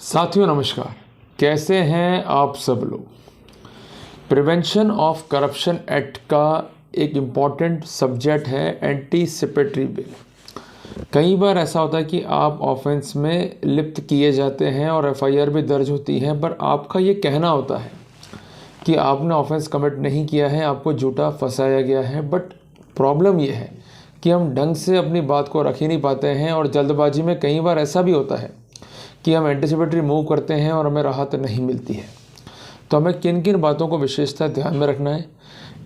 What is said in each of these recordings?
साथियों नमस्कार, कैसे हैं आप सब लोग। प्रिवेंशन ऑफ करप्शन एक्ट का एक इम्पॉर्टेंट सब्जेक्ट है एंटीसिपेटरी बिल। कई बार ऐसा होता है कि आप ऑफेंस में लिप्त किए जाते हैं और एफआईआर भी दर्ज होती है, पर आपका ये कहना होता है कि आपने ऑफेंस कमिट नहीं किया है, आपको झूठा फंसाया गया है। बट प्रॉब्लम ये है कि हम ढंग से अपनी बात को रख ही नहीं पाते हैं और जल्दबाजी में कई बार ऐसा भी होता है कि हम एंटीसिपेटरी मूव करते हैं और हमें राहत नहीं मिलती है। तो हमें किन किन बातों को विशेषता ध्यान में रखना है,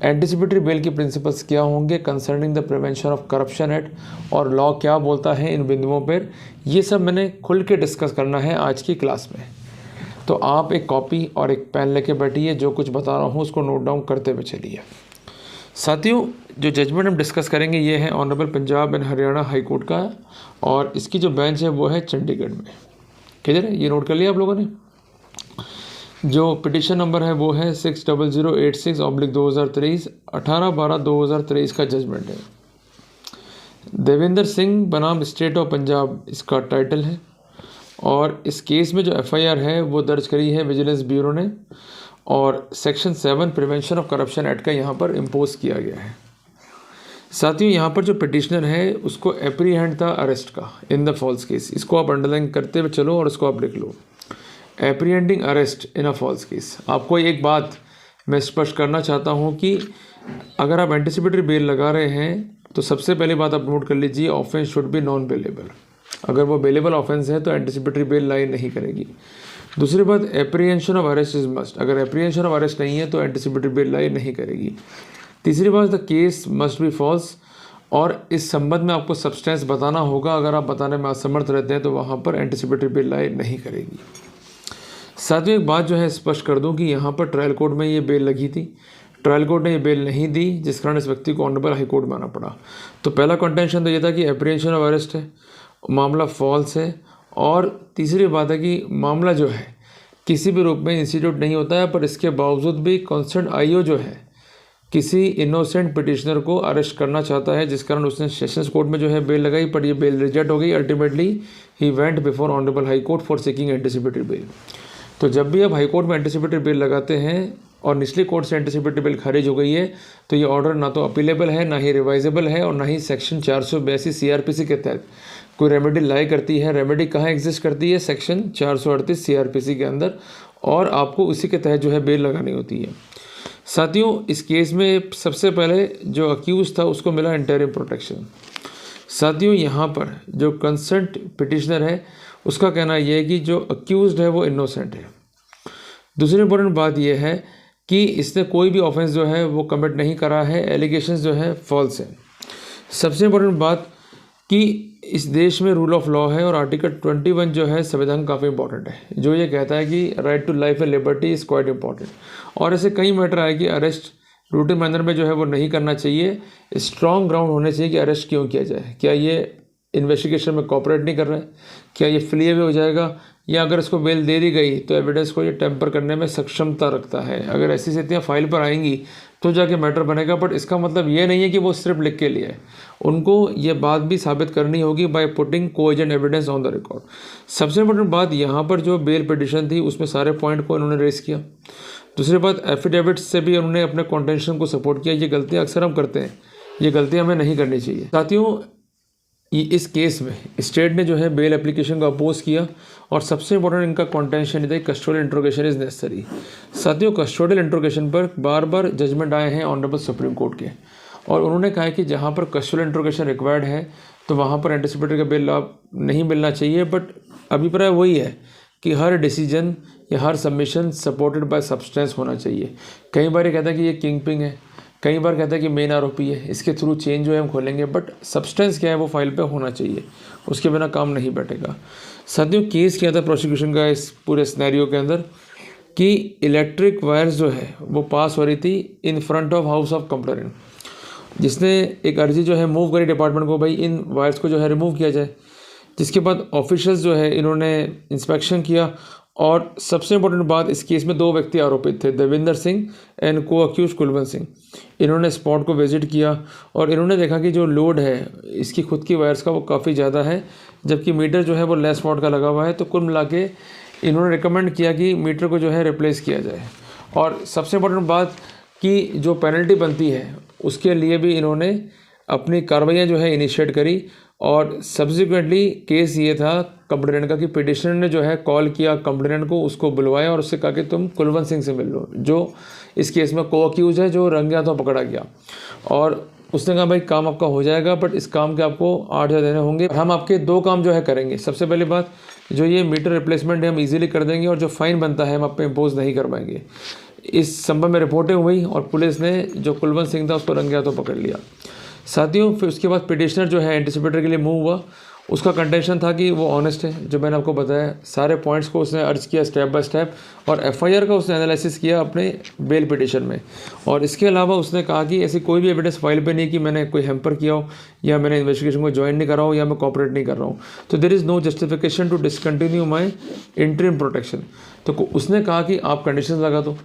एंटीसिपेटरी बेल की प्रिंसिपल्स क्या होंगे concerning the prevention of corruption act और लॉ क्या बोलता है इन बिंदुओं पर, ये सब मैंने खुल के डिस्कस करना है आज की क्लास में। तो आप एक कॉपी और एक पेन लेके बैठिए, जो कुछ बता रहा हूँ उसको नोट डाउन करते हुए चलिए। साथियों, जो जजमेंट हम डिस्कस करेंगे ये है honourable Punjab and Haryana high court का, और इसकी जो बेंच है वो है चंडीगढ़ में। किधर है ये नोट कर लिया आप लोगों ने। जो पिटिशन नंबर है वो है 60086/2023 18/12/2023 का जजमेंट है। देवेंद्र सिंह बनाम स्टेट ऑफ पंजाब इसका टाइटल है, और इस केस में जो एफआईआर है वो दर्ज करी है विजिलेंस ब्यूरो ने, और section 7 prevention of corruption act का यहाँ पर इम्पोज किया गया है। साथियों, यहाँ पर जो पिटिशनर है उसको एप्रीहेंड था अरेस्ट का इन द फॉल्स केस, इसको आप अंडरलाइन करते हुए चलो और इसको आप लिख लो, apprehending arrest in a false case. आपको एक बात मैं स्पष्ट करना चाहता हूँ कि अगर आप एंटीसिपेटरी बेल लगा रहे हैं तो सबसे पहली बात आप नोट कर लीजिए, offence should be non bailable. अगर वो बेलेबल ऑफेंस है तो एंटीसिपेटरी बेल लाई नहीं करेगी। दूसरी बात, apprehension of arrest is must. अगर एप्रीहेंशन ऑफ अरेस्ट नहीं है तो एंटीसिपेटरी बेल लाई नहीं करेगी। तीसरी बात, the case must be false, और इस संबंध में आपको सब्सटेंस बताना होगा। अगर आप बताने में असमर्थ रहते हैं तो वहाँ पर एंटीसिपेटरी बेल लाई नहीं करेगी। साथियों, एक बात जो है स्पष्ट कर दूं कि यहाँ पर ट्रायल कोर्ट में ये बेल लगी थी, ट्रायल कोर्ट ने ये बेल नहीं दी, जिस कारण इस व्यक्ति को ऑनरेबल हाई कोर्ट में आना पड़ा। तो पहला कंटेंशन तो ये था कि एप्रीहेंशन ऑफ अरेस्ट है, मामला फॉल्स है, और तीसरी बात है कि मामला जो है किसी भी रूप में इंस्टीट्यूट नहीं होता है, पर इसके बावजूद भी कॉन्सर्न आईओ जो है किसी इनोसेंट पिटिशनर को अरेस्ट करना चाहता है, जिस कारण उसने सेशंस कोर्ट में जो है बेल लगाई, पर ये बेल रिजेक्ट हो गई। Ultimately he went before honourable high court for seeking anticipatory bail. तो जब भी आप हाई कोर्ट में एंटीसिपेटरी बेल लगाते हैं और निचली कोर्ट से एंटीसिपेटरी बेल खारिज हो गई है, तो ये ऑर्डर ना तो अपीलेबल है, ना ही रिवाइजेबल है, और ना ही सेक्शन 482 सीआरपीसी के तहत कोई रेमेडी लाई करती है। रेमेडी कहाँ एग्जिस्ट करती है? सेक्शन 438 सीआरपीसी के अंदर, और आपको उसी के तहत जो है बेल लगानी होती है। साथियों, इस केस में सबसे पहले जो अक्यूज था उसको मिला इंटरिम प्रोटेक्शन। साथियों, यहाँ पर जो कंसर्न्ड पिटिशनर है उसका कहना यह है कि जो अक्यूज्ड है वो इनोसेंट है। दूसरी इंपॉर्टेंट बात यह है कि इसने कोई भी ऑफेंस जो है वो कमिट नहीं करा है, एलिगेशंस जो है फॉल्स है। सबसे इंपॉर्टेंट बात कि इस देश में रूल ऑफ लॉ है, और आर्टिकल 21 जो है संविधान काफ़ी इंपॉर्टेंट है, जो ये कहता है कि right to life and liberty is quite important. और ऐसे कई मैटर आए कि अरेस्ट रूटीन मैनर में जो है वो नहीं करना चाहिए, स्ट्रॉन्ग ग्राउंड होने चाहिए कि अरेस्ट क्यों किया जाए। क्या ये इन्वेस्टिगेशन में कोऑपरेट नहीं कर रहा है, क्या ये फ्ली अवे हो जाएगा, या अगर इसको बेल दे दी गई तो एविडेंस को ये टेम्पर करने में सक्षमता रखता है। अगर ऐसी स्थितियाँ फाइल पर आएंगी तो जाके मैटर बनेगा। बट इसका मतलब ये नहीं है कि वो सिर्फ लिख के लिए है, उनको ये बात भी साबित करनी होगी by putting cogent evidence on the record. सबसे इंपॉर्टेंट बात, यहाँ पर जो बेल पिटिशन थी उसमें सारे पॉइंट को इन्होंने रेस किया। दूसरी बात, एफिडेविट्स से भी उन्होंने अपने कॉन्टेंशन को सपोर्ट किया। ये गलतियाँ अक्सर हम करते हैं, ये गलतियाँ हमें नहीं करनी चाहिए। साथियों, इस केस में स्टेट ने जो है बेल एप्लीकेशन को अपोज किया, और सबसे इंपॉर्टेंट इनका कॉन्टेंशन था कस्टोडियल इंट्रोगेशन इज नेसेसरी। साथियों, कस्टोडियल इंट्रोगेशन पर बार बार जजमेंट आए हैं ऑनरेबल सुप्रीम कोर्ट के, और उन्होंने कहा है कि जहाँ पर कस्टोडियल इंट्रोगेशन रिक्वायर्ड है तो वहाँ पर एंटीसिपेटरी का बेल नहीं मिलना चाहिए। बट अभिप्राय वही है कि हर डिसीजन या हर सबमिशन सपोर्टेड बाय सब्सटेंस होना चाहिए। कई बार ये कहता है कि ये किंग पिंग है, कई बार कहता है कि मेन आरोपी है, इसके थ्रू चेंज जो है हम खोलेंगे, बट सब्सटेंस क्या है वो फाइल पे होना चाहिए, उसके बिना काम नहीं बैठेगा। साथियों, केस क्या था प्रोसिक्यूशन का इस पूरे सिनेरियो के अंदर कि इलेक्ट्रिक वायर्स जो है वो पास हो रही थी in front of house of complainant, जिसने एक अर्जी जो है मूव करी डिपार्टमेंट को, भाई इन वायर्स को जो है रिमूव किया जाए। जिसके बाद ऑफिशियल्स जो है इन्होंने इंस्पेक्शन किया, और सबसे इंपॉर्टेंट बात, इस केस में 2 व्यक्ति आरोपित थे, देवेंद्र सिंह एंड को अक्यूज कुलवंत सिंह। इन्होंने स्पॉट को विजिट किया और इन्होंने देखा कि जो लोड है इसकी खुद की वायर्स का वो काफ़ी ज़्यादा है, जबकि मीटर जो है वो लेस वॉट का लगा हुआ है। तो कुल मिला के इन्होंने रिकमेंड किया कि मीटर को जो है रिप्लेस किया जाए। और सबसे इम्पोर्टेंट बात कि जो पेनल्टी बनती है उसके लिए भी इन्होंने अपनी कार्रवाइयाँ जो है इनिशिएट करी। और सब्सिक्वेंटली केस ये था कंप्लेनेंट का कि पिटिशनर ने जो है कॉल किया कंप्लेनेंट को, उसको बुलवाया और उससे कहा कि तुम कुलवंत सिंह से मिल लो, जो इस केस में को अक्यूज है, जो रंगे हाथों पकड़ा गया। और उसने कहा भाई काम आपका हो जाएगा, बट इस काम के आपको 8,000 देने होंगे। हम आपके 2 काम जो है करेंगे। सबसे पहली बात, जो ये मीटर रिप्लेसमेंट है हम इजीली कर देंगे, और जो फ़ाइन बनता है हम आप पे इम्पोज नहीं करवाएंगे। इस संबंध में रिपोर्टें हुई और पुलिस ने जो कुलवंत सिंह था उसको रंगे हाथों पकड़ लिया। साथियों, फिर उसके बाद पिटिशनर जो है एंटिसिपेटर के लिए मूव हुआ। उसका कंटेंशन था कि वो ऑनेस्ट है, जो मैंने आपको बताया सारे पॉइंट्स को उसने अर्ज किया स्टेप बाय स्टेप, और एफआईआर का उसने एनालिसिस किया अपने बेल पिटिशन में। और इसके अलावा उसने कहा कि ऐसी कोई भी एविडेंस फाइल पे नहीं कि मैंने कोई हैम्पर किया हो, या मैंने इन्वेस्टिगेशन को ज्वाइन नहीं कर रहा हूँ, या मैं कॉपरेट नहीं कर रहा हूँ। तो there is no justification to discontinue my interim protection. तो उसने कहा कि आप कंडीशन लगा दो,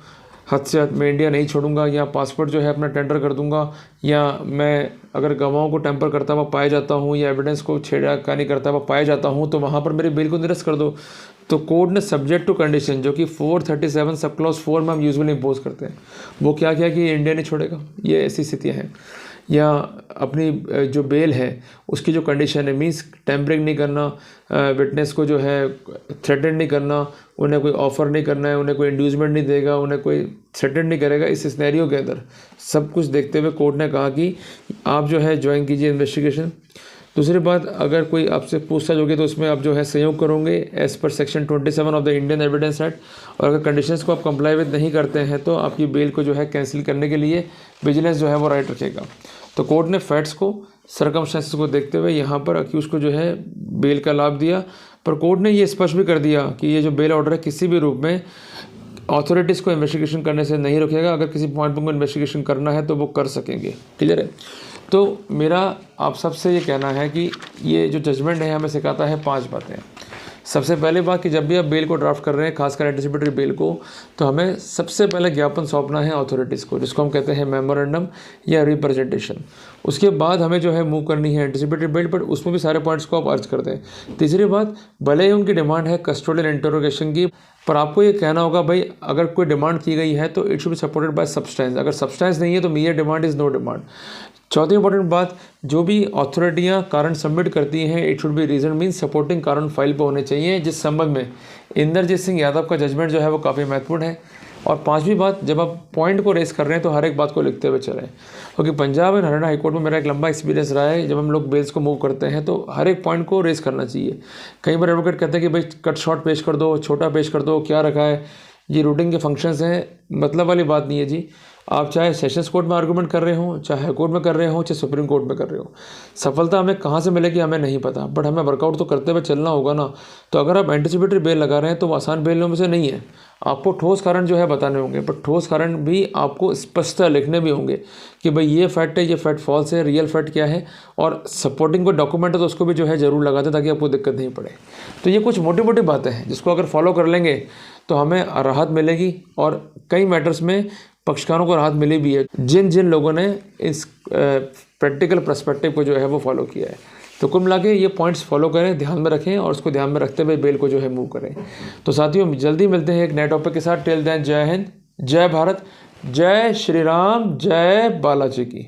हद से हद मैं इंडिया नहीं छोड़ूंगा, या पासपोर्ट जो है अपना टेंडर कर दूंगा, या मैं अगर गवाहों को टेम्पर करता हुआ पाया जाता हूँ या एविडेंस को छेड़खानी करता हुआ पाया जाता हूँ तो वहाँ पर मेरी बेल को निरस्त कर दो। तो कोर्ट ने सब्जेक्ट टू कंडीशन, जो कि 437 सब क्लॉज 4 में हम यूजुअली इम्पोज करते हैं, वो क्या किया कि इंडिया नहीं छोड़ेगा, ये ऐसी स्थितियाँ हैं। या अपनी जो बेल है उसकी जो कंडीशन है, मीन्स टेम्परिंग नहीं करना, विटनेस को जो है थ्रेटन नहीं करना, उन्हें कोई ऑफ़र नहीं करना है, उन्हें कोई इंड्यूसमेंट नहीं देगा, उन्हें कोई थ्रेटन नहीं करेगा। इस सिनेरियो के अंदर सब कुछ देखते हुए कोर्ट ने कहा कि आप जो है ज्वाइन कीजिए इन्वेस्टिगेशन। दूसरी बात, अगर कोई आपसे पूछताछ होगी तो उसमें आप जो है सहयोग करोगे as per section 27 of the Indian evidence act. और अगर कंडीशंस को आप कंप्लाई विद नहीं करते हैं तो आपकी बेल को जो है कैंसिल करने के लिए विजिलेंस जो है वो राइट रखेगा। तो कोर्ट ने फैक्ट्स को, सर्कमस्टेंसेस को देखते हुए यहाँ पर अक्यूज को जो है बेल का लाभ दिया। पर कोर्ट ने ये स्पष्ट भी कर दिया कि ये जो बेल ऑर्डर है किसी भी रूप में अथॉरिटीज़ को इन्वेस्टिगेशन करने से नहीं रोकेगा। अगर किसी पॉइंट पर उनको इन्वेस्टिगेशन करना है तो वो कर सकेंगे। क्लियर है? तो मेरा आप सबसे ये कहना है कि ये जो जजमेंट है हमें सिखाता है 5 बातें। सबसे पहले बात कि जब भी आप बेल को ड्राफ्ट कर रहे हैं, खासकर एंटिसिपेटरी बेल को, तो हमें सबसे पहले ज्ञापन सौंपना है अथॉरिटीज़ को, जिसको हम कहते हैं मेमोरेंडम या रिप्रेजेंटेशन। उसके बाद हमें जो है मूव करनी है एंटिसिपेटरी बेल, पर उसमें भी सारे पॉइंट्स को आप अर्ज कर दें। तीसरी बात, भले ही उनकी डिमांड है कस्टोडियल इंटरोगेशन की, पर आपको ये कहना होगा भाई अगर कोई डिमांड की गई है तो it should be supported by substance. अगर सब्सटेंस नहीं है तो mere demand is no demand. चौथी इंपॉर्टेंट बात, जो भी अथॉरिटियाँ कारण सबमिट करती हैं it should be reason means supporting कारण फाइल पर होने चाहिए, जिस संबंध में इंद्रजीत सिंह यादव का जजमेंट जो है वो काफ़ी महत्वपूर्ण है। और 5वीं बात, जब आप पॉइंट को रेस कर रहे हैं तो हर एक बात को लिखते हुए चलें, क्योंकि पंजाब एंड हरियाणा हाईकोर्ट में मेरा एक लंबा एक्सपीरियंस रहा है। जब हम लोग बेल्स को मूव करते हैं तो हर एक पॉइंट को रेस करना चाहिए। कई बार एडवोकेट कहते हैं कि भाई कट शॉर्ट पेश कर दो, छोटा पेश कर दो, क्या रखा है, ये रूटिंग के फंक्शंस हैं, मतलब वाली बात नहीं है जी। आप चाहे सेशंस कोर्ट में आर्गूमेंट कर रहे हो, चाहे हाई कोर्ट में कर रहे हो, चाहे सुप्रीम कोर्ट में कर रहे हो, सफलता हमें कहाँ से मिलेगी हमें नहीं पता, बट हमें वर्कआउट तो करते हुए चलना होगा ना। तो अगर आप एंटिसिपेटरी बेल लगा रहे हैं तो वो आसान बेलों में से नहीं है। आपको ठोस कारण जो है बताने होंगे, पर ठोस कारण भी आपको स्पष्टता लिखने भी होंगे कि भाई ये फैक्ट है, ये फैक्ट फॉल्स है, रियल फैक्ट क्या है, और सपोर्टिंग को डॉक्यूमेंट है तो उसको भी जो है ज़रूर लगा दें ताकि आपको दिक्कत नहीं पड़े। तो ये कुछ मोटी मोटी बातें हैं जिसको अगर फॉलो कर लेंगे तो हमें राहत मिलेगी, और कई मैटर्स में पक्षकारों को राहत मिली भी है जिन जिन लोगों ने इस प्रैक्टिकल पर्सपेक्टिव को जो है वो फॉलो किया है। तो कुल मिला के ये पॉइंट्स फॉलो करें, ध्यान में रखें, और उसको ध्यान में रखते हुए बेल को जो है मूव करें। तो साथियों, जल्दी मिलते हैं एक नए टॉपिक के साथ। टिल देन, जय हिंद, जय भारत, जय श्री राम, जय बालाजी की।